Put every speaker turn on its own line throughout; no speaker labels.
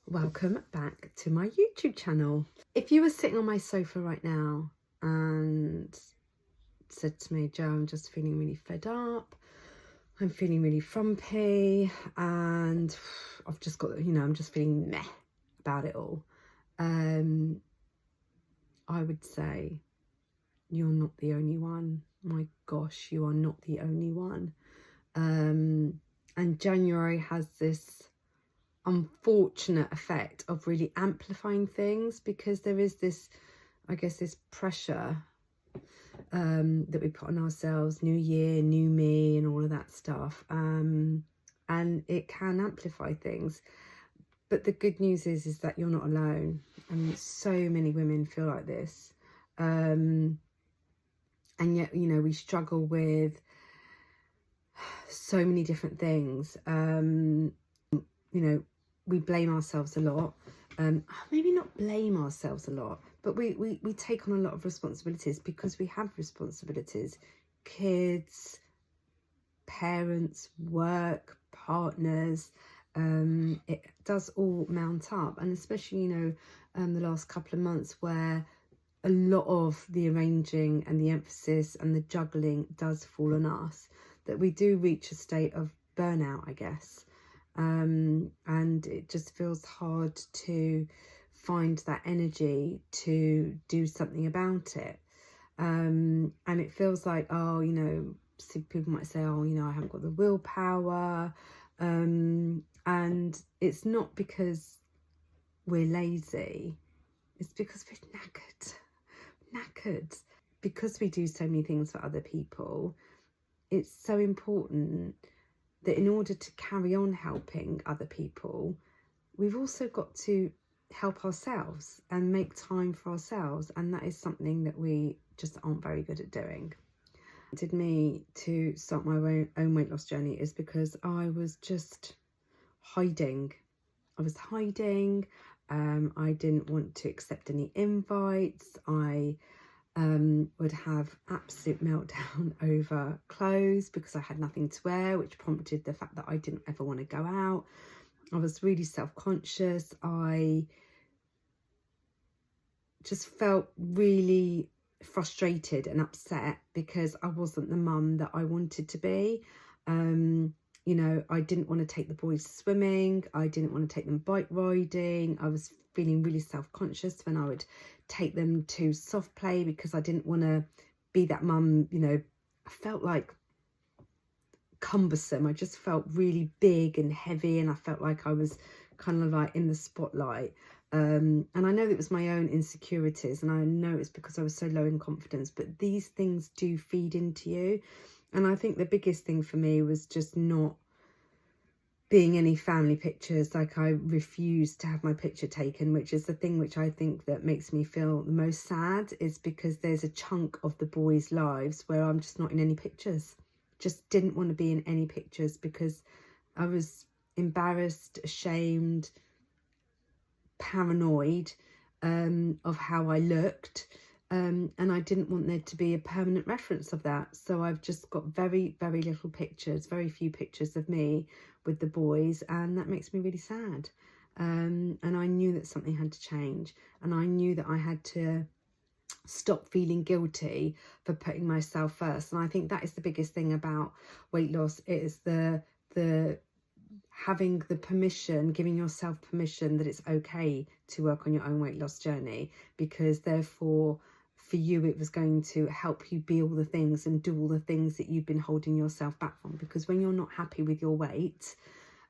Welcome back to my YouTube channel. If you were sitting on my sofa right now and said to me, Jo, I'm just feeling really fed up, I'm feeling really frumpy, and I've just got, I'm just feeling meh about it all, I would say you're not the only one. My gosh, you are not the only one. And January has this unfortunate effect of really amplifying things, because there is this, I guess, this pressure that we put on ourselves, new year, new me, and all of that stuff, and it can amplify things. But the good news is that you're not alone. I mean, so many women feel like this, and yet, we struggle with so many different things. We blame ourselves a lot. Maybe not blame ourselves a lot, but we take on a lot of responsibilities because we have responsibilities. Kids, parents, work, partners. It does all mount up. And especially, the last couple of months where a lot of the arranging and the emphasis and the juggling does fall on us, that we do reach a state of burnout, I guess. And it just feels hard to find that energy to do something about it. And it feels like, people might say, I haven't got the willpower. And it's not because we're lazy, it's because we're knackered. Because we do so many things for other people, it's so important that in order to carry on helping other people, we've also got to help ourselves and make time for ourselves. And that is something that we just aren't very good at doing. What did me to start my own weight loss journey is because I was just hiding. I was hiding. I didn't want to accept any invites. I would have absolute meltdown over clothes because I had nothing to wear, which prompted the fact that I didn't ever want to go out. I was really self-conscious. I just felt really frustrated and upset because I wasn't the mum that I wanted to be. I didn't want to take the boys swimming. I didn't want to take them bike riding. I was feeling really self-conscious when I would take them to soft play because I didn't want to be that mum. I felt like cumbersome. I just felt really big and heavy, and I felt like I was kind of like in the spotlight. And I know it was my own insecurities, and I know it's because I was so low in confidence, but these things do feed into you. And I think the biggest thing for me was just not being any family pictures. Like, I refused to have my picture taken, which is the thing which I think that makes me feel the most sad, is because there's a chunk of the boys' lives where I'm just not in any pictures. Just didn't want to be in any pictures because I was embarrassed, ashamed, paranoid of how I looked. And I didn't want there to be a permanent reference of that. So I've just got very, very little pictures, very few pictures of me with the boys, and that makes me really sad. And I knew that something had to change, and I knew that I had to stop feeling guilty for putting myself first. And I think that is the biggest thing about weight loss, is the having the permission, giving yourself permission that it's okay to work on your own weight loss journey, because therefore for you it was going to help you be all the things and do all the things that you've been holding yourself back from. Because when you're not happy with your weight,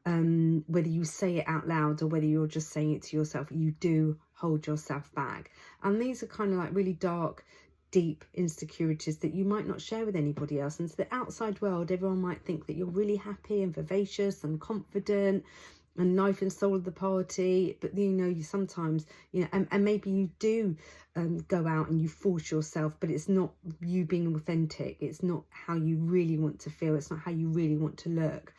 whether you say it out loud or whether you're just saying it to yourself, you do hold yourself back. And these are kind of like really dark, deep insecurities that you might not share with anybody else. And to the outside world, everyone might think that you're really happy and vivacious and confident and life and soul of the party, but you sometimes, and maybe you do go out and you force yourself, but it's not you being authentic. It's not how you really want to feel. It's not how you really want to look.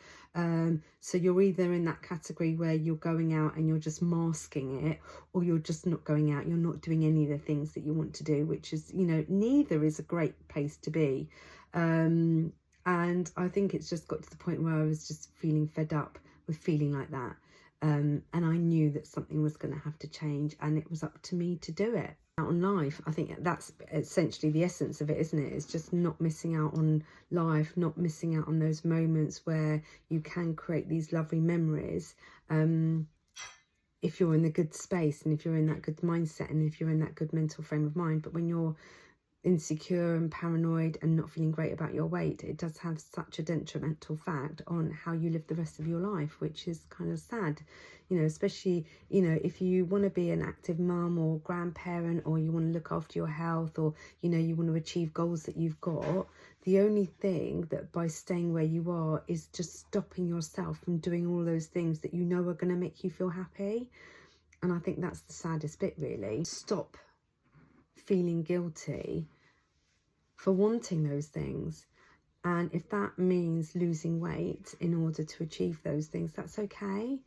So you're either in that category where you're going out and you're just masking it, or you're just not going out. You're not doing any of the things that you want to do, which is, neither is a great place to be. And I think it's just got to the point where I was just feeling fed up with feeling like that. And I knew that something was going to have to change, and it was up to me to do it. Out on life, I think that's essentially the essence of it, isn't it? It's just not missing out on life, not missing out on those moments where you can create these lovely memories, if you're in the good space and if you're in that good mindset and if you're in that good mental frame of mind. But when you're insecure and paranoid and not feeling great about your weight, it does have such a detrimental fact on how you live the rest of your life, which is kind of sad, you know, especially, you know, if you want to be an active mum or grandparent, or you want to look after your health, or, you know, you want to achieve goals that you've got. The only thing that by staying where you are is just stopping yourself from doing all those things that you know are going to make you feel happy. And I think that's the saddest bit, really. Stop feeling guilty for wanting those things, and if that means losing weight in order to achieve those things, that's okay.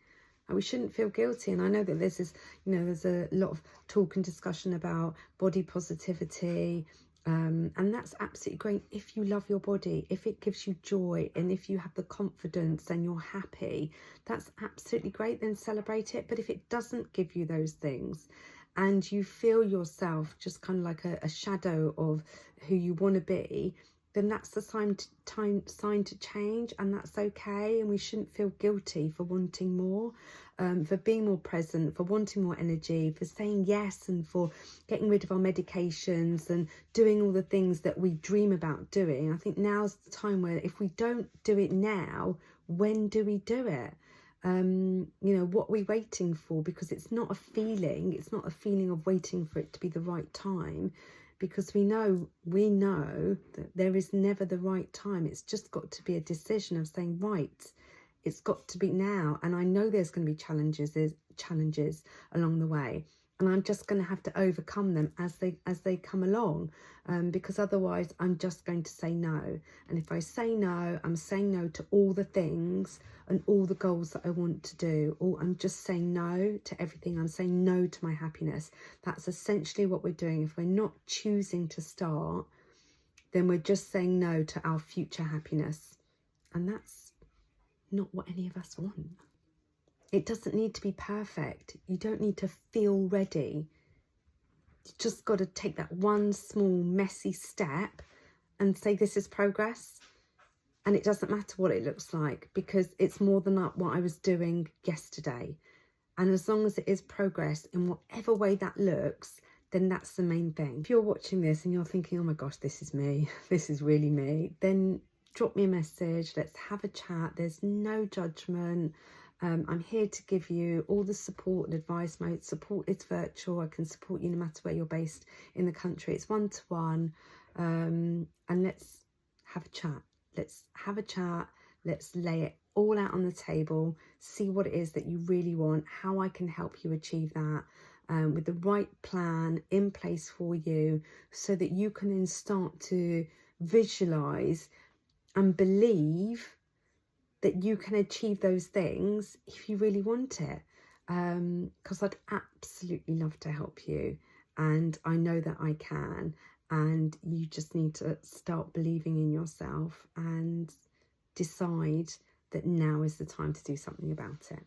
And we shouldn't feel guilty. And I know that there's this, you know, there's a lot of talk and discussion about body positivity, and that's absolutely great if you love your body, if it gives you joy, and if you have the confidence and you're happy, that's absolutely great, then celebrate it. But if it doesn't give you those things, and you feel yourself just kind of like a shadow of who you want to be, then that's the sign to change, and that's okay. And we shouldn't feel guilty for wanting more, for being more present, for wanting more energy, for saying yes, and for getting rid of our medications and doing all the things that we dream about doing. I think now's the time where if we don't do it now, when do we do it? You know, what are we waiting for? Because it's not a feeling. It's not a feeling of waiting for it to be the right time, because we know that there is never the right time. It's just got to be a decision of saying, right, it's got to be now. And I know there's going to be challenges along the way, and I'm just going to have to overcome them as they come along, because otherwise I'm just going to say no. And if I say no, I'm saying no to all the things and all the goals that I want to do, or I'm just saying no to everything. I'm saying no to my happiness. That's essentially what we're doing. If we're not choosing to start, then we're just saying no to our future happiness, and that's not what any of us want. It doesn't need to be perfect. You don't need to feel ready. You just got to take that one small messy step and say, this is progress. And it doesn't matter what it looks like, because it's more than what I was doing yesterday. And as long as it is progress in whatever way that looks, then that's the main thing. If you're watching this and you're thinking, oh my gosh, this is me, this is really me, then drop me a message. Let's have a chat. There's no judgment. I'm here to give you all the support and advice. My support is virtual. I can support you no matter where you're based in the country. It's one-to-one. And let's have a chat. Let's have a chat. Let's lay it all out on the table. See what it is that you really want, how I can help you achieve that, with the right plan in place for you, so that you can then start to visualize and believe that you can achieve those things if you really want it. Because I'd absolutely love to help you, and I know that I can. And you just need to start believing in yourself and decide that now is the time to do something about it.